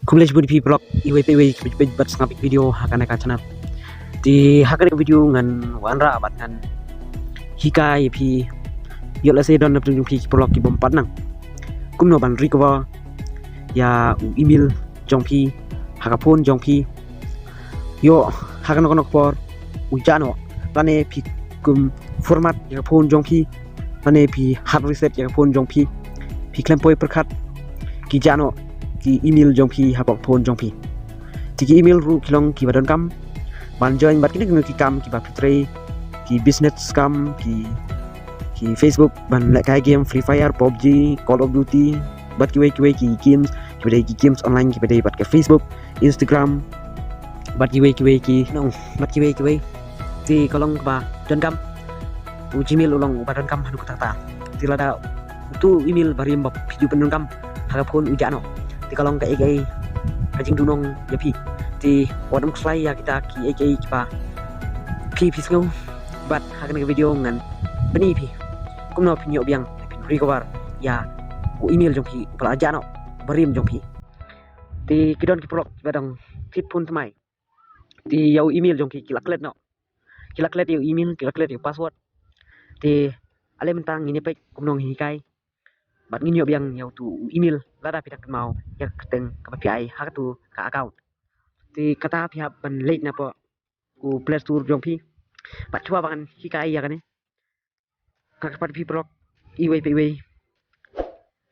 Kumles budi blog iwpw bat ngapik video hakana ka channel di hakana video ngan wanra bat ngan hika ip yola se don napung pi blog ki bom patnang kumno ban recover ya email jongpi hakapon jongpi yo hakana kono por ujano lane pi kum format ya phone jongpi lane pi hard reset ya phone jongpi pi klempoi perkhat ki jano ki email jongpi hapok phone jongpi tiki email ru kilong ki badon kam ban join bat kini ki kam ki ba fitre ki business scam ki Facebook ban lek kai game Free Fire PUBG Call of Duty bat ki games ki badai ki games online ki badai bat ke Facebook Instagram bat ki no bat ki ti kolong ba don kam Gmail ulong badon kam hanu kata ti lada tu email barim bab video pendon kam harapun ujano ti kalong ka AKA kajing dunong ya pi ti wadam slay ya kita ki AKA pa pi pisngo bat hakana video ngan beni pi kumno pinyo biang pin recover ya email jong pi pala jano barim jong pi ti kidon ki prok badang tip pun tamai ti yau email jong ki kilaklet no kilaklet yau email kilaklet yau password ti ale mentang ini pe kumnong hikai bat nginyo biang yau tu email lada pitak mau ya keteng ka API hak tu ka account ti kata pihak ban late na po ku Play Store jong pi bat chua bangan hikai ya kane ka pat pi blog iwpw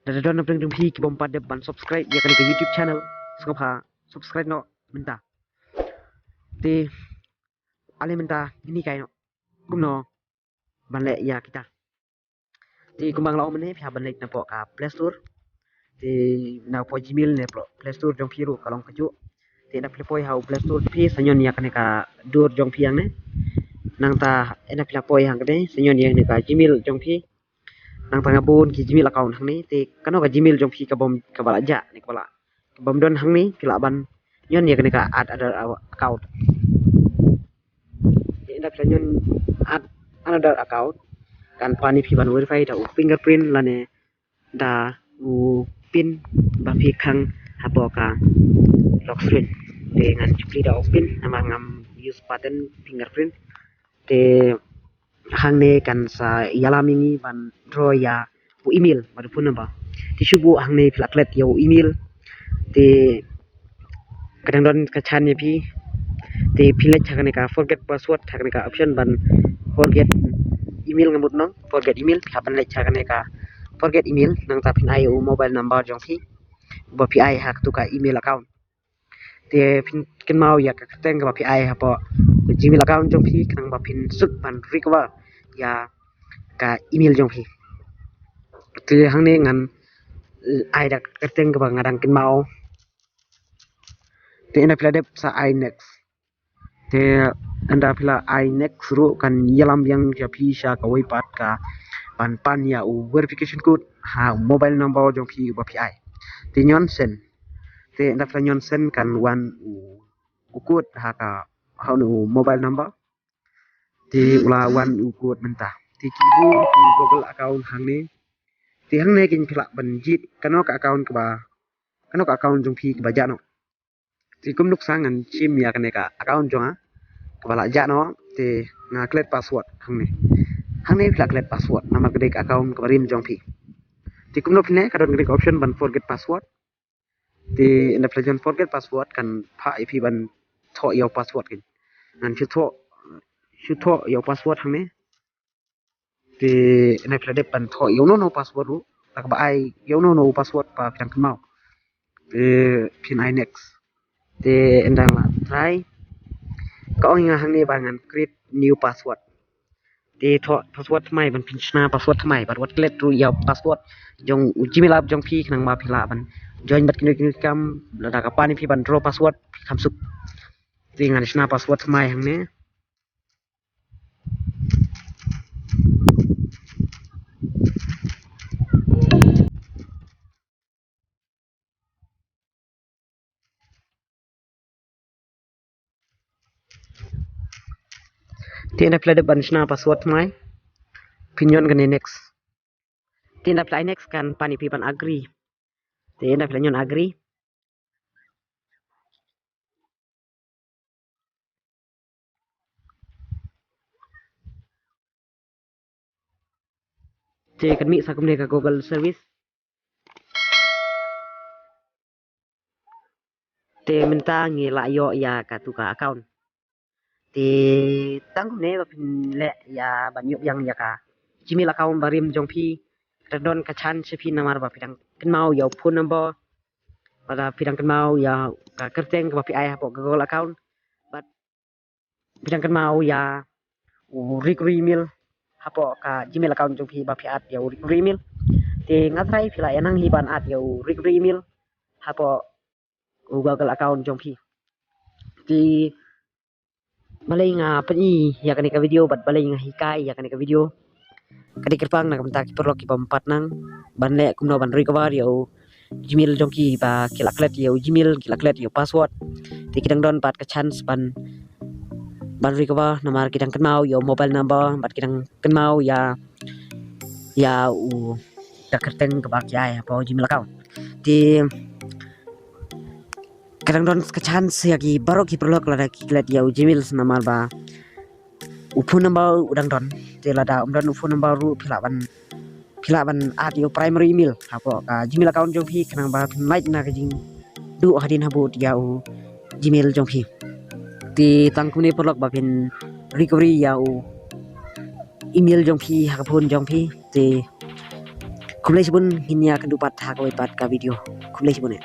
da don na jong pi ki bom pat de ban subscribe ya kane ke YouTube channel sengapa subscribe no minta ti ale minta ini kai no kumno ban le ya kita ti kumbang lao mene pihak ban late na po ka Play Store ti na po Gmail ne pro Play Store jong piru kalong kaju ti na poi hau Play Store pi sanyon ya kane ka dur jong piang ne nang ta ena poi hang kane sanyon ya ne ka Gmail jong pi nang ta ngabun ki Gmail account hang ni ti kano ka Gmail jong pi ka bom ka bala ja ne ka bala bom don hang ni kila ban nyon ya kane ka add other account ti ena sanyon add another account kan pani pi ban verify da fingerprint lane da u pin ba pi khang hapoka lock screen te ngan chupli da pin nama ngam use button fingerprint te hang ne kan sa yalamingi ban draw ya bu email ba pun namba ti shubu hang ne flaklet yo email te kadang don ka chan ne pi te pilet chakane ka forget password chakane ka option ban forget email ngamut no forget email kapan le chakane ka forget email nang ta pin IO mobile number jong pi ba pi ai hak tu ka email account te pin ken mau ya ka teng ba pi ai ha po Gmail account jong pi kang ba pin suk ban recover ya ka email jong pi te hang ne ngan ai da ka teng ba ngadang ken mau te ena pila dep sa I next te anda pila I next ru kan yalam yang ja pi sha ka wai pat ka pan ya u verification code ha mobile number jong pi ba pi ai te nyon sen te anda pila nyon sen kan wan u code ha ka how no mobile number te ula wan u code mentah te kibu Google account hang ne te hang ne kin pila ban jit kano ka account ka ba kano ka account jong pi ka ba ja no ti kum luk sangan chim ya kane ka account jong a ka bala ja no te nga klet password hang ne pila klet password nama ka dek account ka barim jong pi ti kum luk ne ka don klik option ban forget password ti ina pila forget password kan pha ip ban tho yo password kin nan chu tho yo password hang ne ti ina pila dep ban tho yo no password ru tak ba ai yo no password pa pang kemau pin I next te endang try ka ong nga hang ne bangan create new password te tho password mai ban pin chna password mai bat wat klet ru ya password jong Gmail app jong pi nang ma phila ban join bat kini kam da ka pani pi ban draw password kam suk te ngan chna password mai hang ne te na phila de ban chna password mai pinyon gane next te na apply next kan pani pi ban agree te na phila nyon agree Te kan mi sakum ka Google service. Te minta ngila yo ya ka tu ka account. Te tang ne ba pin le ya ban yop yang ya ka. Gmail account barim jong pi redon ka chan se pi namar ba pidang kan mau yo phone number pada pidang kan mau ya ka kerteng ba pi ai ha Google account. But pidang kan mau ya recovery email hapo ka Gmail account jong pi ba pi at ya recovery email. Te ngatrai pila yanang hiban at ya recovery email hapo Google account jong pi. Ti balay nga pani ya kani ka video bat balay nga hikay ya kani ka video kadi kerpang na kamta ki perlo ki pampat nang banle kumno ban recover yo Gmail jongki ba kilaklet yo Gmail kilaklet yo password ti kidang don bat ka chance ban recover nomor kidang kenmau yo mobile number bat kidang kenmau ya da kerteng ke bak ya po Gmail account ti kadang don ka chance ya ki baro ki perlo kala ki klet yo Gmail nomor ba phone number udang don te lada don phone number ru philaban at yo primary email hapo ka Gmail account jong phi kanang ba like na ka jing du hadin habut ya Gmail jong phi ti tangkuni perlok ba pin recovery ya email jong phi ha phone jong phi ti kumlai sibun hinya kedupat ha ka pat ka video kumlai sibun